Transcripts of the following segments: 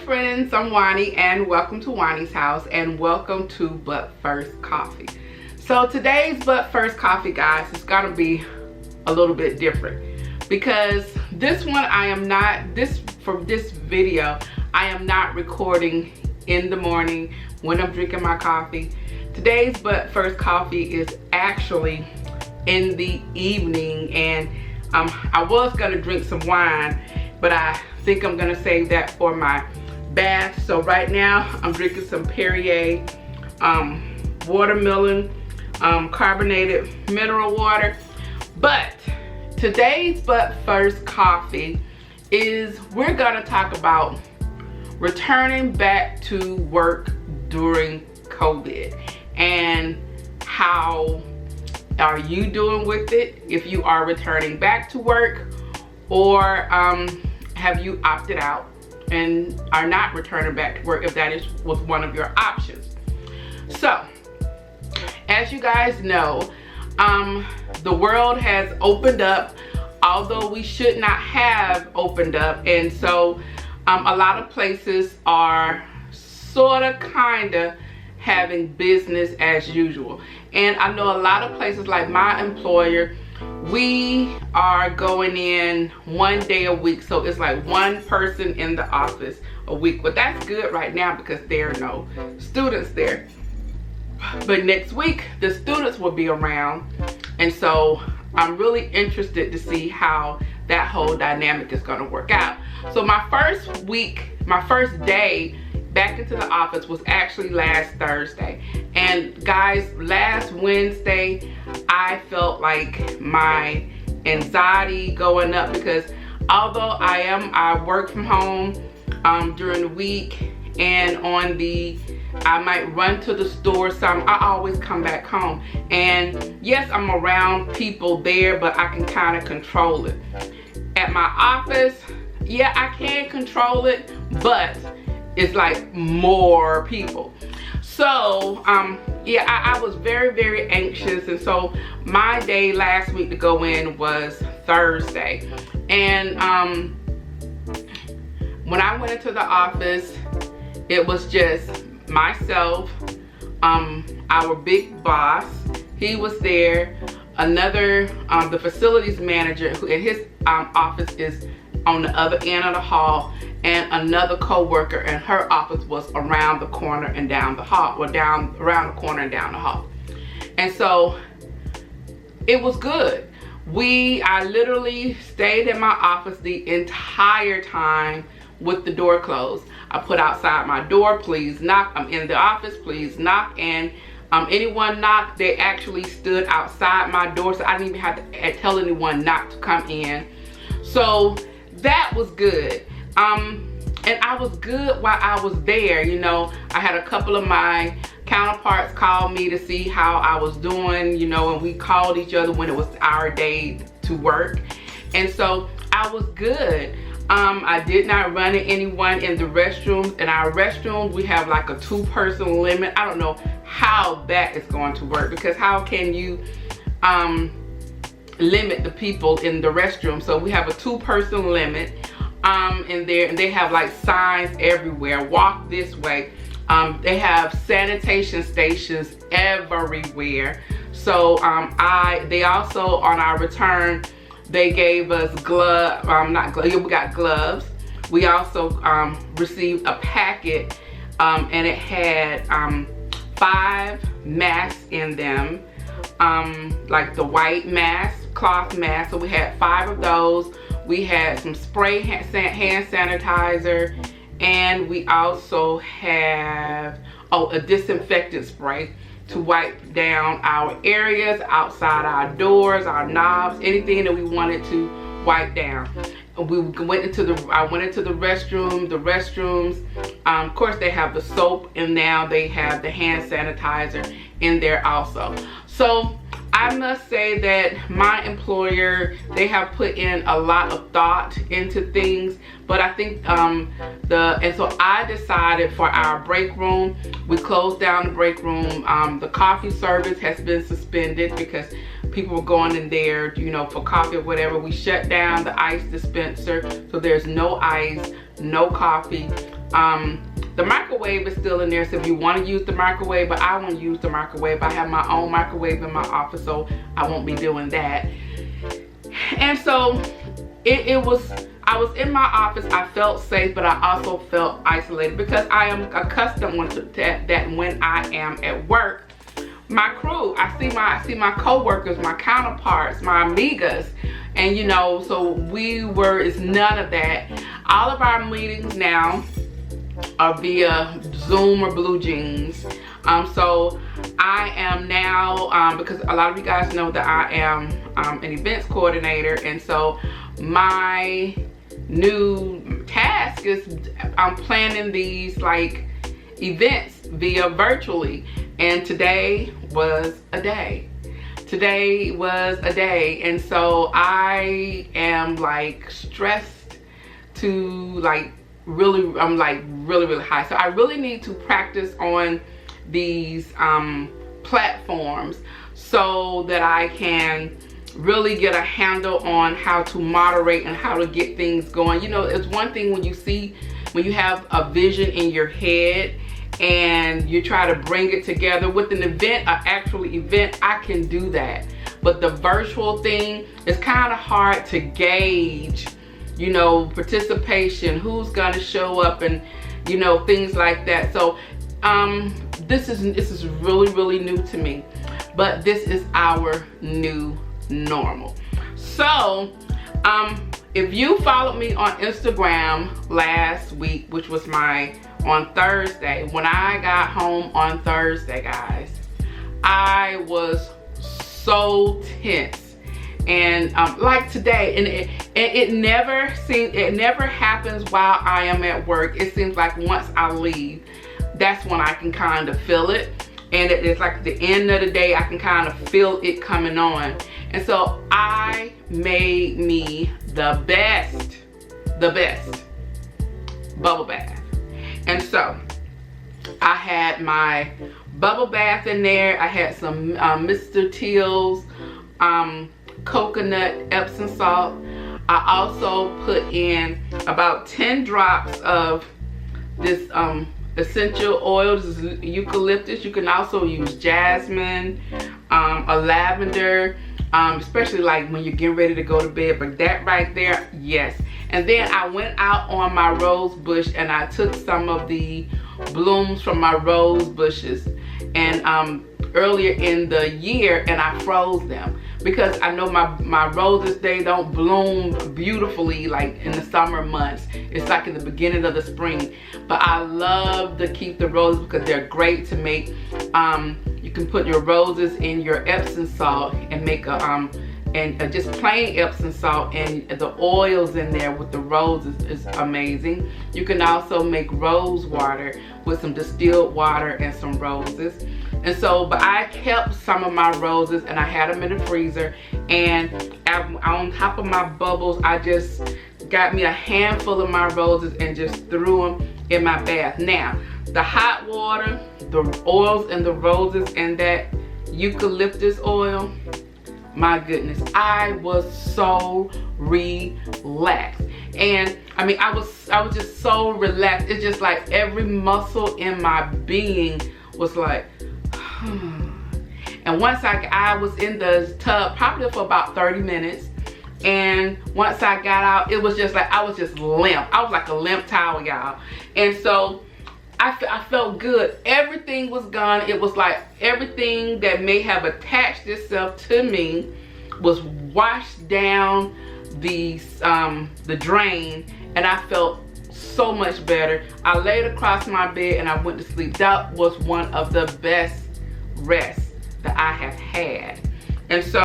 friends, I'm Juani and welcome to Juani's house and welcome to But First Coffee. So today's But First Coffee, guys, is gonna be a little bit different because this one for this video I am not recording in the morning when I'm drinking my coffee. Today's But First Coffee is actually in the evening, and I was gonna drink some wine, but I think I'm gonna save that for my bath. So right now I'm drinking some Perrier watermelon carbonated mineral water. But today's But First Coffee is we're gonna talk about returning back to work during COVID and how are you doing with it, if you are returning back to work, or have you opted out and are not returning back to work, if that was one of your options. So as you guys know, the world has opened up, although we should not have opened up, and so a lot of places are sorta kinda having business as usual. And I know a lot of places, like my employer, we are going in 1 day a week, so it's like one person in the office a week. But that's good right now because there are no students there. But next week the students will be around, and so I'm really interested to see how that whole dynamic is going to work out. So my first day back into the office was actually last Thursday. And guys, last Wednesday I felt like my anxiety going up because although I work from home during the week, and I might run to the store some, I always come back home. And yes, I'm around people there, but I can kind of control it. At my office, yeah, I can control it, but it's like more people. So yeah, I was very anxious, and so my day last week to go in was Thursday. And when I went into the office, it was just myself, our big boss, he was there, another the facilities manager, who in his office is on the other end of the hall, and another co-worker, and her office was around the corner and down the hall, or around the corner and down the hall. And so it was good. I literally stayed in my office the entire time with the door closed. I put outside my door, please knock, I'm in the office, please knock. And anyone knocked, they actually stood outside my door, so I didn't even have to tell anyone not to come in. So that was good. And I was good while I was there. You know, I had a couple of my counterparts call me to see how I was doing, you know, and we called each other when it was our day to work. And so I was good. I did not run into anyone in the restrooms. In our restrooms, we have like a 2-person limit. I don't know how that is going to work, because how can you limit the people in the restroom? So we have a 2-person limit in there, and they have like signs everywhere, walk this way. They have sanitation stations everywhere. So they also, on our return, they gave us gloves, we got gloves. We also received a packet, and it had 5 masks in them, like the white mask, cloth mask. So we had 5 of those. We had some spray hand sanitizer, and we also have a disinfectant spray to wipe down our areas, outside our doors, our knobs, anything that we wanted to wipe down. I went into the restroom. The restrooms, of course, they have the soap, and now they have the hand sanitizer in there also. So I must say that my employer, they have put in a lot of thought into things, but I think and so I decided for our break room, we closed down the break room. The coffee service has been suspended because people were going in there, you know, for coffee or whatever. We shut down the ice dispenser, so there's no ice, no coffee. The microwave is still in there, so if you want to use the microwave, but I won't use the microwave. I have my own microwave in my office, so I won't be doing that. And so I was in my office. I felt safe, but I also felt isolated because I am accustomed to that when I am at work. My crew, I see my co-workers, my counterparts, my amigas, and you know, so it's none of that. All of our meetings now are via Zoom or Blue Jeans. So I am now, because a lot of you guys know that I am an events coordinator, and so my new task is I'm planning these like events via virtually, and today was a day. Today was a day, and so I am like stressed to like I'm like really high. So I really need to practice on these platforms so that I can really get a handle on how to moderate and how to get things going. You know, it's one thing when you have a vision in your head and you try to bring it together with an event, an actual event. I can do that, but the virtual thing is kind of hard to gauge, you know, participation, who's gonna show up, and you know, things like that. So this is really new to me, but this is our new normal. So if you followed me on Instagram last week, which was on Thursday, when I got home on Thursday, guys, I was so tense. And like today, and it never happens while I am at work. It seems like once I leave, that's when I can kind of feel it, and it's like the end of the day I can kind of feel it coming on. And so I made me the best bubble bath. And so I had my bubble bath in there. I had some Mr. Teal's coconut Epsom salt. I also put in about 10 drops of this essential oil. This is eucalyptus. You can also use jasmine, a lavender, especially like when you're getting ready to go to bed. But that right there, yes. And then I went out on my rose bush and I took some of the blooms from my rose bushes and earlier in the year, and I froze them because I know my roses, they don't bloom beautifully like in the summer months. It's like in the beginning of the spring. But I love to keep the roses because they're great to make. You can put your roses in your Epsom salt and make a just plain Epsom salt, and the oils in there with the roses is amazing. You can also make rose water with some distilled water and some roses. And so, but I kept some of my roses and I had them in the freezer, and on top of my bubbles, I just got me a handful of my roses and just threw them in my bath. Now, the hot water, the oils and the roses and that eucalyptus oil, my goodness, I was so relaxed. And I mean, I was just so relaxed. It's just like every muscle in my being was like, and once I was in the tub probably for about 30 minutes, and once I got out, it was just like I was just limp. I was like a limp towel, y'all. And so I felt good. Everything was gone. It was like everything that may have attached itself to me was washed down the drain, and I felt so much better. I laid across my bed and I went to sleep. That was one of the best rests that I have had. And so,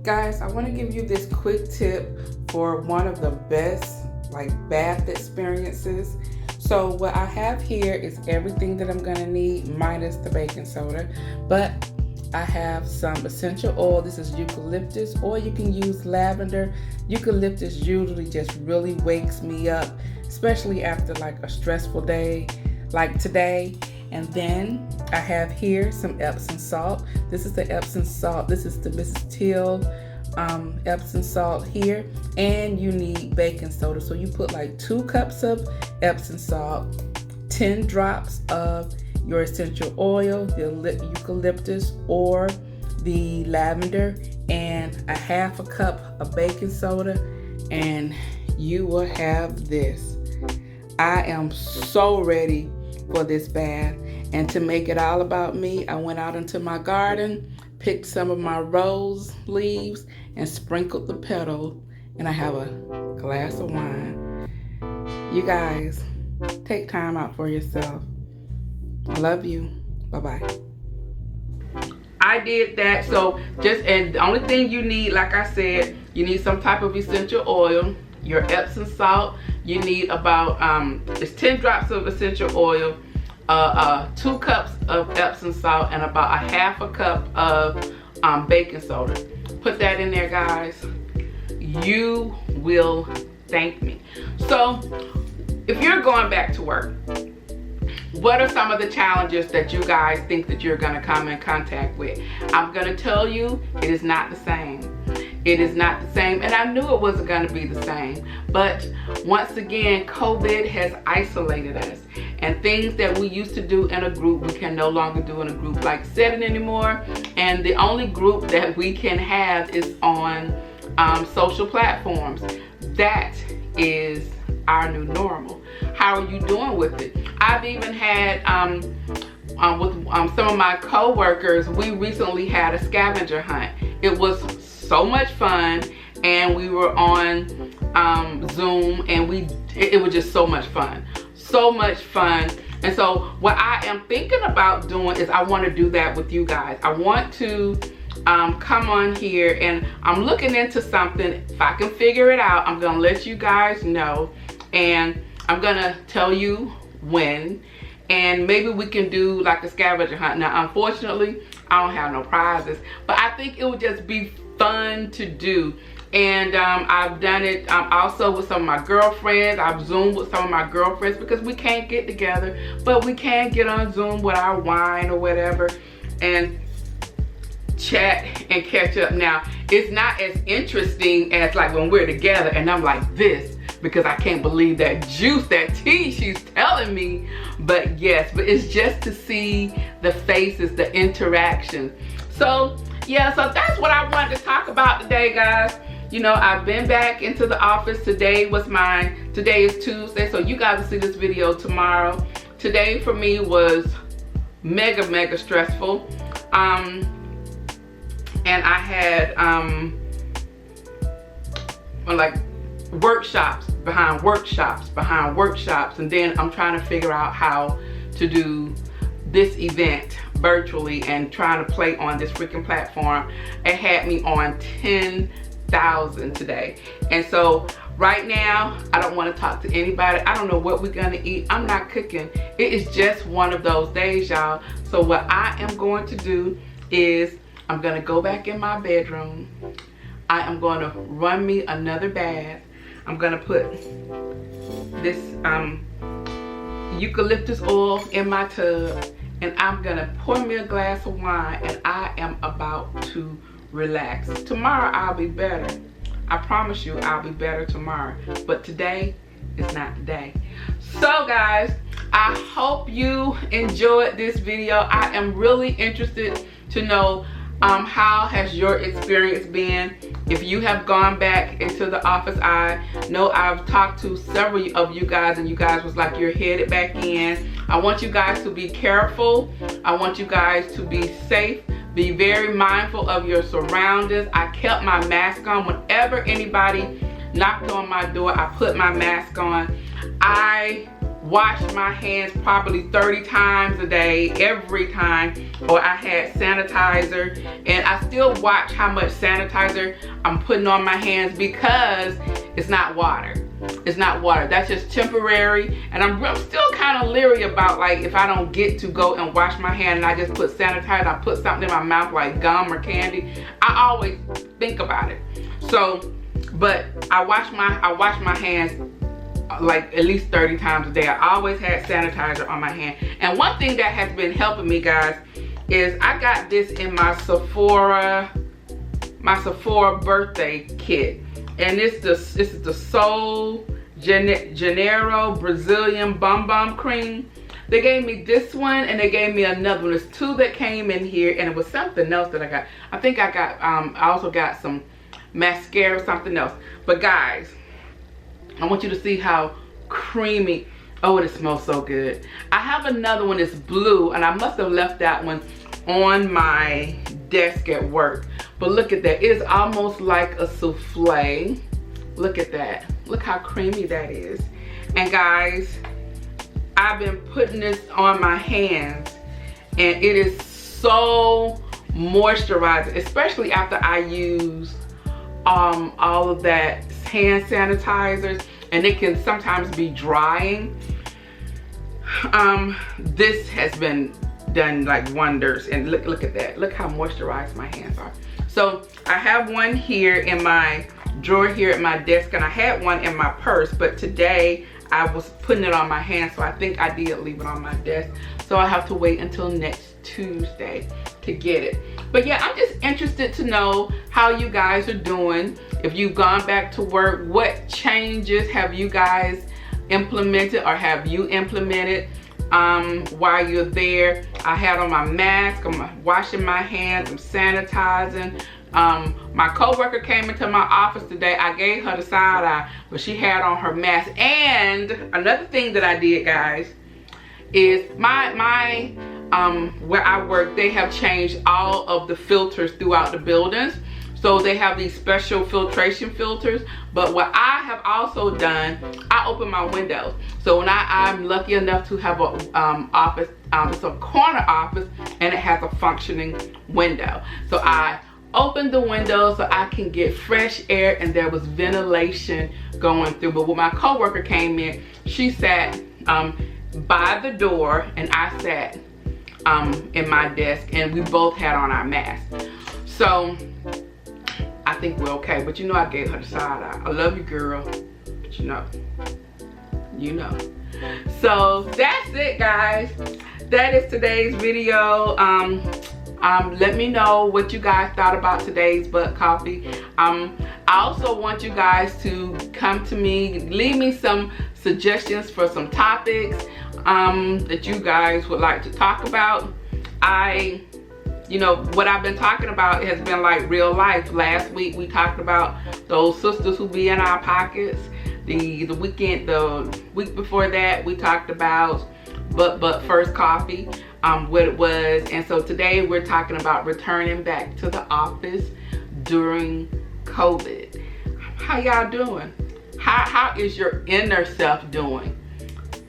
guys, I want to give you this quick tip for one of the best like bath experiences. So what I have here is everything that I'm gonna need minus the baking soda, but I have some essential oil. This is eucalyptus, or you can use lavender. Eucalyptus usually just really wakes me up, especially after like a stressful day like today. And then I have here some Epsom salt. This is the Epsom salt. This is the Mrs. Teal Epsom salt here, and you need baking soda. So you put like 2 cups of Epsom salt, 10 drops of your essential oil, the eucalyptus or the lavender, and a 1/2 cup of baking soda, and you will have this. I am so ready for this bath. And to make it all about me, I went out into my garden, picked some of my rose leaves and sprinkled the petals, and I have a glass of wine. You guys, take time out for yourself. I love you. Bye-bye. I did that. So and the only thing you need, like I said, you need some type of essential oil, your Epsom salt. You need about it's 10 drops of essential oil, 2 cups of Epsom salt, and about a 1/2 cup of baking soda. Put that in there, guys. You will thank me. So if you're going back to work, what are some of the challenges that you guys think that you're gonna come in contact with? I'm gonna tell you, it is not the same. It is not the same, and I knew it wasn't gonna be the same. But once again, COVID has isolated us, and things that we used to do in a group, we can no longer do in a group like setting anymore. And the only group that we can have is on social platforms. That is our new normal. How are you doing with it? I've even had with some of my co-workers, we recently had a scavenger hunt. It was so much fun, and we were on Zoom, and it was just so much fun. So much fun. And so what I am thinking about doing is I want to do that with you guys. I want to come on here, and I'm looking into something. If I can figure it out, I'm gonna let you guys know, and I'm gonna tell you when, and maybe we can do like a scavenger hunt. Now unfortunately I don't have no prizes, but I think it would just be fun to do. And I've done it also with some of my girlfriends. I've Zoomed with some of my girlfriends because we can't get together, but we can get on Zoom with our wine or whatever and chat and catch up. Now it's not as interesting as like when we're together and I'm like this, because I can't believe that juice, that tea she's telling me. But yes, but it's just to see the faces, the interaction. So yeah, so that's what I wanted to talk about today, guys. You know, I've been back into the office. Today is Tuesday, so you guys will see this video tomorrow. Today for me was mega stressful. And I had like workshops behind workshops, and then I'm trying to figure out how to do this event virtually and trying to play on this freaking platform. It had me on 10,000 today. And so right now I don't want to talk to anybody. I don't know what we're gonna eat. I'm not cooking. It is just one of those days, y'all. So what I am going to do is I'm gonna go back in my bedroom. I am going to run me another bath. I'm gonna put this eucalyptus oil in my tub, and I'm gonna pour me a glass of wine, and I am about to relax. Tomorrow I'll be better. I promise you I'll be better tomorrow, but today is not the day. So guys, I hope you enjoyed this video. I am really interested to know how has your experience been. If you have gone back into the office, I know I've talked to several of you guys, and you guys was like, you're headed back in. I want you guys to be careful. I want you guys to be safe. Be very mindful of your surroundings. I kept my mask on. Whenever anybody knocked on my door, I put my mask on. I wash my hands probably 30 times a day, every time, or I had sanitizer, and I still watch how much sanitizer I'm putting on my hands because it's not water. It's not water. That's just temporary, and I'm still kind of leery about, like, if I don't get to go and wash my hand and I just put sanitizer, I put something in my mouth like gum or candy. I always think about it. So, but I wash my hands like at least 30 times a day. I always had sanitizer on my hand. And one thing that has been helping me, guys, is I got this in my Sephora my Sephora birthday kit. And this is the Sol Janeiro Brazilian Bum Bum Cream. They gave me this one and they gave me another one. There's two that came in here, and it was something else that I got. I think I got, I also got some mascara or something else. But guys, I want you to see how creamy. Oh, it smells so good. I have another one that's blue, and I must have left that one on my desk at work. But look at that. It's almost like a souffle. Look at that. Look how creamy that is. And guys, I've been putting this on my hands, and it is so moisturizing, especially after I use all of that hand sanitizers, and it can sometimes be drying. This has been done like wonders, and look at that. Look how moisturized my hands are. So I have one here in my drawer here at my desk, and I had one in my purse, but today I was putting it on my hand, so I think I did leave it on my desk. So I have to wait until next Tuesday to get it. But yeah, I'm just interested to know how you guys are doing. If you've gone back to work, what changes have you guys implemented, or have you implemented while you're there? I had on my mask, I'm washing my hands, I'm sanitizing. My coworker came into my office today. I gave her the side eye, but she had on her mask. And another thing that I did, guys, is where I work, they have changed all of the filters throughout the buildings. So they have these special filtration filters. But what I have also done, I open my windows. So when I'm lucky enough to have a office, it's a corner office, and it has a functioning window. So I opened the window so I can get fresh air, and there was ventilation going through. But when my coworker came in, she sat by the door, and I sat in my desk, and we both had on our masks. So I think we're okay. But you know, I gave her the side eye. I love you, girl. But you know. So that's it, guys. That is today's video. Let me know what you guys thought about today's butt coffee. I also want you guys to come to me, leave me some suggestions for some topics that you guys would like to talk about. You know, what I've been talking about has been like real life. Last week we talked about those sisters who be in our pockets. The week before that we talked about but first coffee, what it was. And so today we're talking about returning back to the office during COVID. How y'all doing? How is your inner self doing?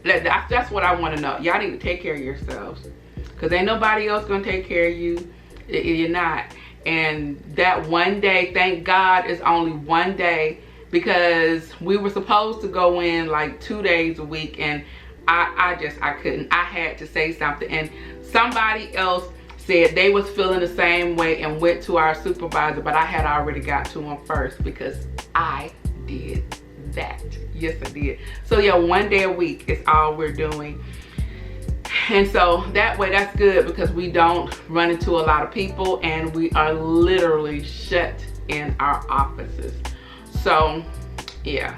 That's what I want to know. Y'all need to take care of yourselves, because ain't nobody else gonna take care of you. You're not. And that one day, thank God, is only one day, because we were supposed to go in like 2 days a week, and I couldn't. I had to say something, and somebody else said they was feeling the same way and went to our supervisor, but I had already got to him first because I did that. Yes, I did. So yeah, 1 day a week is all we're doing. And so that way, that's good, because we don't run into a lot of people, and we are literally shut in our offices. So yeah.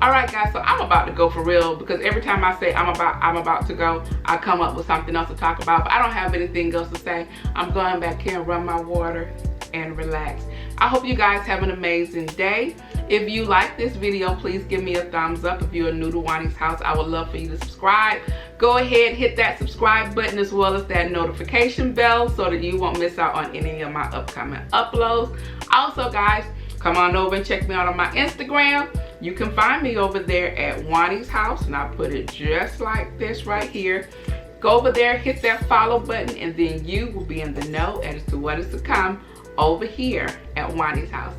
All right, guys, so I'm about to go for real, because every time I say I'm about to go, I come up with something else to talk about, but I don't have anything else to say. I'm going back here and run my water and relax. I hope you guys have an amazing day. If you like this video, please give me a thumbs up. If you're new to Juani's house, I would love for you to subscribe. Go ahead, hit that subscribe button as well as that notification bell so that you won't miss out on any of my upcoming uploads. Also, guys, come on over and check me out on my Instagram. You can find me over there at Juani's house, and I put it just like this right here. Go over there, hit that follow button, and then you will be in the know as to what is to come over here at Juani's house.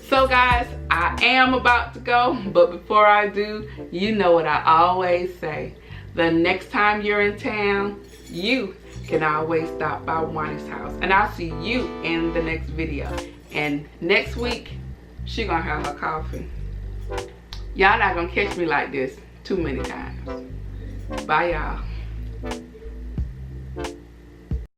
So guys, I am about to go, but before I do, you know what I always say. The next time you're in town, you can always stop by Juani's house. And I'll see you in the next video. And next week, she gonna have her coffee. Y'all not gonna catch me like this too many times. Bye, y'all.